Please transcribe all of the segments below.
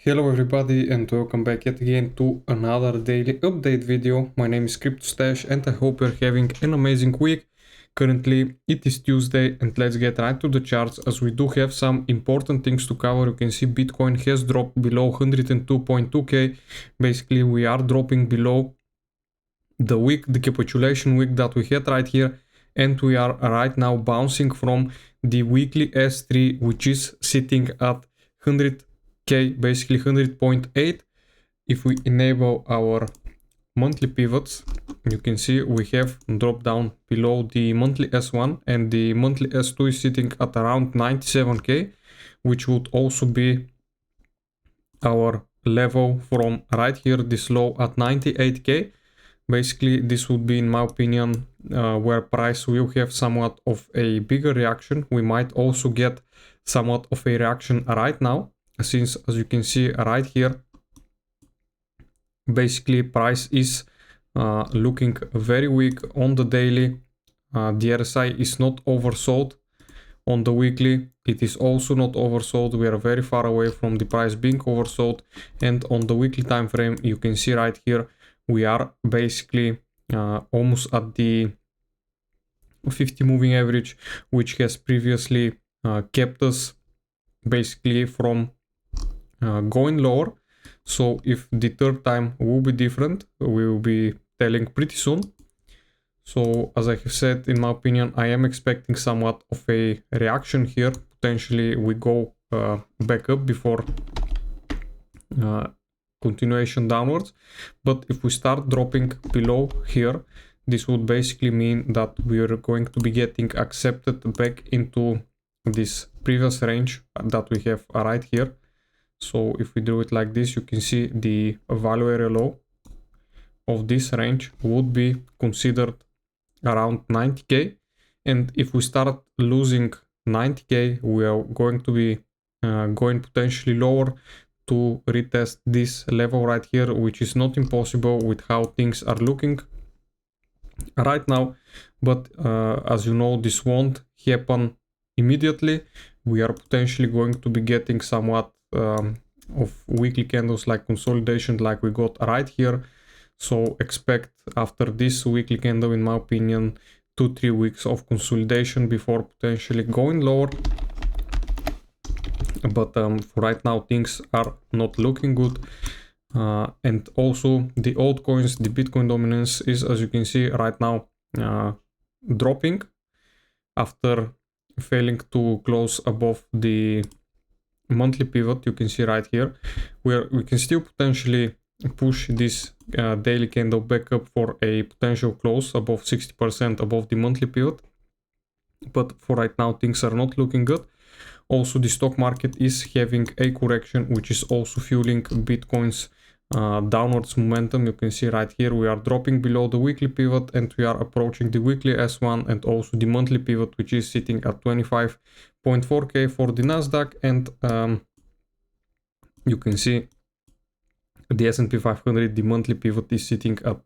Hello everybody and welcome back yet again to another daily update video. My name is CryptoStash and I hope you're having an amazing week. Currently it is Tuesday and let's get right to the charts as we do have some important things to cover. You can see Bitcoin has dropped below 102.2k. Basically we are dropping below the capitulation week that we had right here, and we are right now bouncing from the weekly S3 which is sitting at 100k, basically 100.8. If we enable our monthly pivots, you can see we have dropped down below the monthly S1, and the monthly S2 is sitting at around 97k, which would also be our level from right here, this low at 98k. Basically this would be, in my opinion, where price will have somewhat of a bigger reaction. We might also get somewhat of a reaction right now, since as you can see right here, basically price is looking very weak on the daily. The RSI is not oversold on the weekly. It is also not oversold. We are very far away from the price being oversold. And on the weekly time frame, you can see right here, we are basically almost at the 50 moving average, which has previously kept us basically from going lower. So if the third time will be different, we will be telling pretty soon. So as I have said, in my opinion, I am expecting somewhat of a reaction here. Potentially we go back up before continuation downwards. But if we start dropping below here, this would basically mean that we are going to be getting accepted back into this previous range that we have right here. So if we do it like this, you can see the value area low of this range would be considered around 90k. And if we start losing 90k, we are going to be going potentially lower to retest this level right here, which is not impossible with how things are looking right now. But as you know, this won't happen immediately. We are potentially going to be getting somewhat of weekly candles like consolidation like we got right here. So expect after this weekly candle, in my opinion, 2-3 weeks of consolidation before potentially going lower. But for right now things are not looking good. And also the altcoins, the Bitcoin dominance is, as you can see right now, dropping after failing to close above the monthly pivot. You can see right here where we can still potentially push this daily candle back up for a potential close above 60% above the monthly pivot. But for right now things are not looking good. Also the stock market is having a correction, which is also fueling Bitcoin's downwards momentum. You can see right here we are dropping below the weekly pivot and we are approaching the weekly S1 and also the monthly pivot, which is sitting at 25.4k for the Nasdaq. And you can see the S&P 500, the monthly pivot is sitting at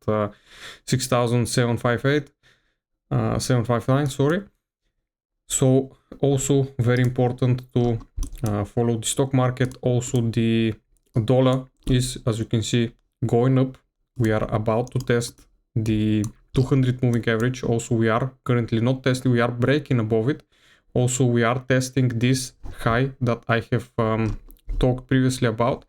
759, sorry. So also very important to follow the stock market. Also the dollar is, as you can see, going up. We are about to test the 200 moving average. Also we are currently not testing, we are breaking above it. Also we are testing this high that I have talked previously about.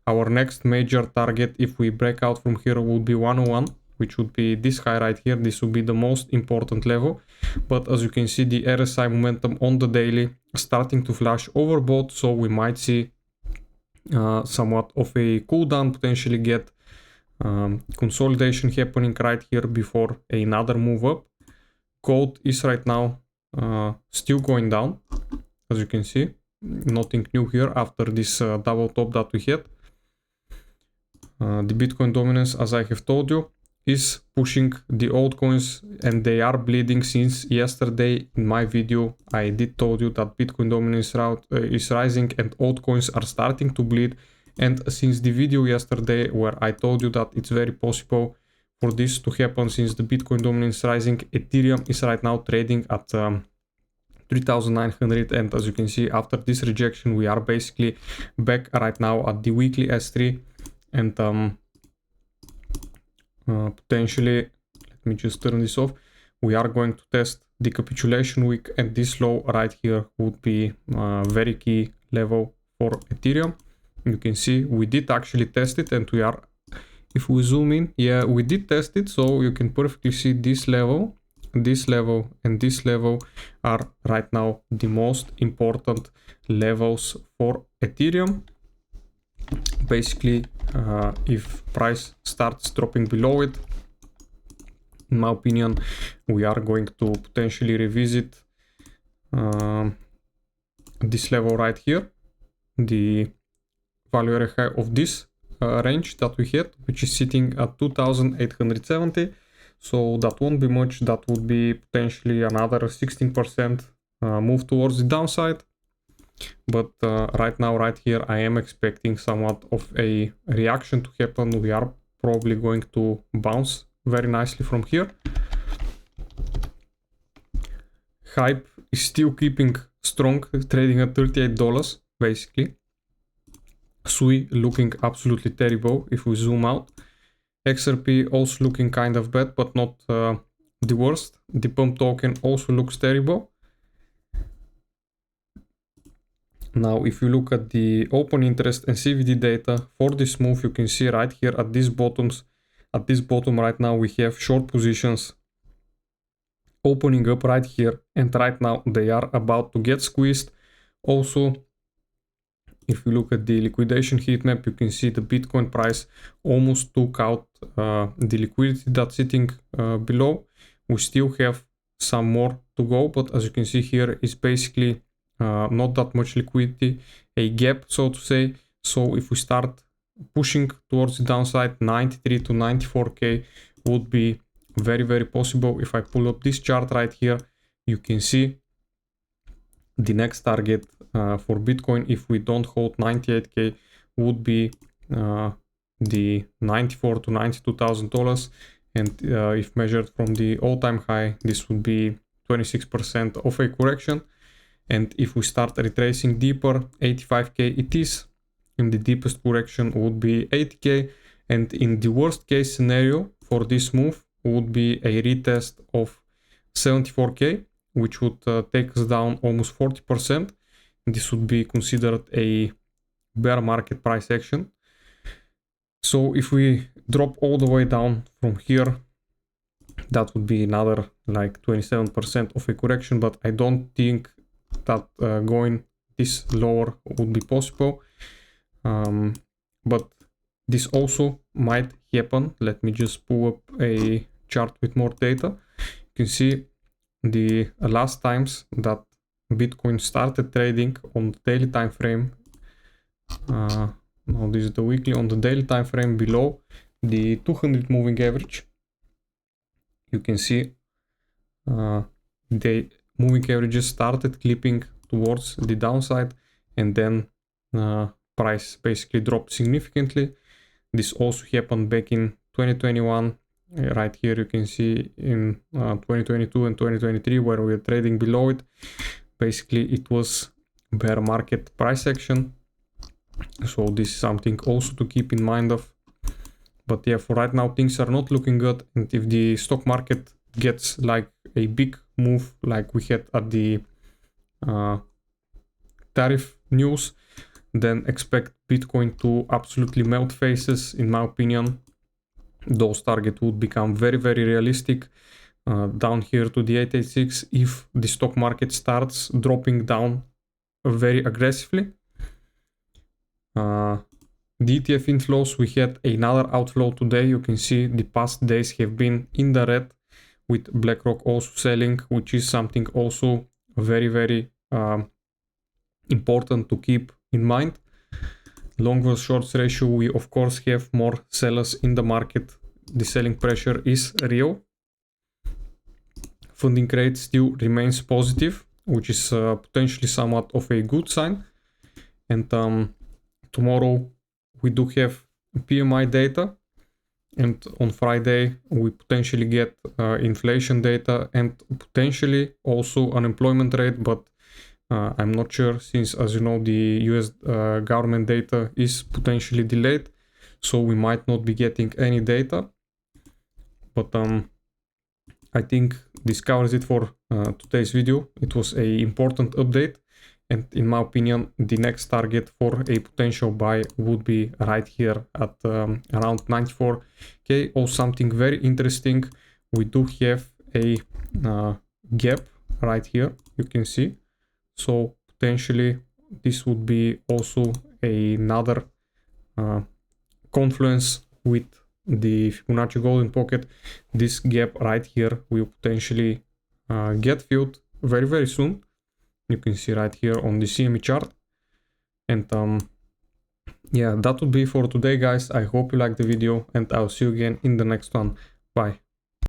Our next major target, if we break out from here, would be 101, which would be this high right here. This would be the most important level. But as you can see, the RSI momentum on the daily starting to flash overbought, so we might see somewhat of a cool down, potentially get consolidation happening right here before another move up. Gold is right now still going down, as you can see. Nothing new here after this double top that we had. The Bitcoin dominance, as I have told you, is pushing the altcoins, and they are bleeding since yesterday. In my video I did told you that Bitcoin dominance is rising and altcoins are starting to bleed. And since the video yesterday where I told you that it's very possible for this to happen, since the Bitcoin dominance is rising, Ethereum is right now trading at 3,900, and as you can see, after this rejection we are basically back right now at the weekly S3, and potentially, let me just turn this off, we are going to test the capitulation wick, and this low right here would be a very key level for Ethereum. You can see we did actually test it, and we are, if we zoom in, yeah, we did test it, so you can perfectly see this level, and this level are right now the most important levels for Ethereum. Basically, if price starts dropping below it, in my opinion, we are going to potentially revisit this level right here, the value area high of this range that we had, which is sitting at 2,870. So that won't be much. That would be potentially another 16% move towards the downside. But right now, right here, I am expecting somewhat of a reaction to happen. We are probably going to bounce very nicely from here. Hype is still keeping strong, trading at $38 basically. SUI looking absolutely terrible if we zoom out. XRP also looking kind of bad, but not the worst. The pump token also looks terrible. Now, if you look at the open interest and CVD data for this move, you can see right here at these bottoms, at this bottom right now, we have short positions opening up right here, and right now they are about to get squeezed. Also, if you look at the liquidation heat map, you can see the Bitcoin price almost took out the liquidity that's sitting below. We still have some more to go, but as you can see here, it's basically not that much liquidity, a gap, so to say. So if we start pushing towards the downside, 93 to 94k would be very, very possible. If I pull up this chart right here, you can see the next target for Bitcoin, if we don't hold 98k, would be the $94,000 to $92,000, and if measured from the all-time high, this would be 26% of a correction. And if we start retracing deeper, 85k it is. In the deepest correction would be 80k, and in the worst case scenario for this move would be a retest of 74k, which would take us down almost 40%. This would be considered a bear market price action. So if we drop all the way down from here, that would be another like 27% of a correction, but I don't think that going this lower would be possible. But this also might happen. Let me just pull up a chart with more data. You can see the last times that Bitcoin started trading on the daily time frame. Now this is the weekly. On the daily time frame below the 200 moving average, you can see the moving averages started clipping towards the downside, and then price basically dropped significantly. This also happened back in 2021. Right here you can see in 2022 and 2023 where we were trading below it. Basically it was bear market price action. So this is something also to keep in mind of. But yeah, for right now things are not looking good, and if the stock market gets like a big move like we had at the tariff news, then expect Bitcoin to absolutely melt faces. In my opinion, those targets would become very, very realistic down here to the 886 if the stock market starts dropping down very aggressively. The ETF inflows, we had another outflow today. You can see the past days have been in the red, with BlackRock also selling, which is something also very, very important to keep in mind. Long versus shorts ratio, we of course have more sellers in the market. The selling pressure is real. Funding rate still remains positive, which is potentially somewhat of a good sign. And tomorrow we do have PMI data, and on Friday we potentially get inflation data and potentially also unemployment rate, but I'm not sure, since, as you know, the US government data is potentially delayed, so we might not be getting any data. But I think this covers it for today's video. It was a important update, and in my opinion, the next target for a potential buy would be right here at around 94k. or something very interesting, we do have a gap right here, you can see. So potentially this would be also another confluence with the Fibonacci golden pocket. This gap right here will potentially get filled very soon. You can see right here on the CME chart. And yeah, that would be for today, guys. I hope you liked the video, and I'll see you again in the next one. Bye.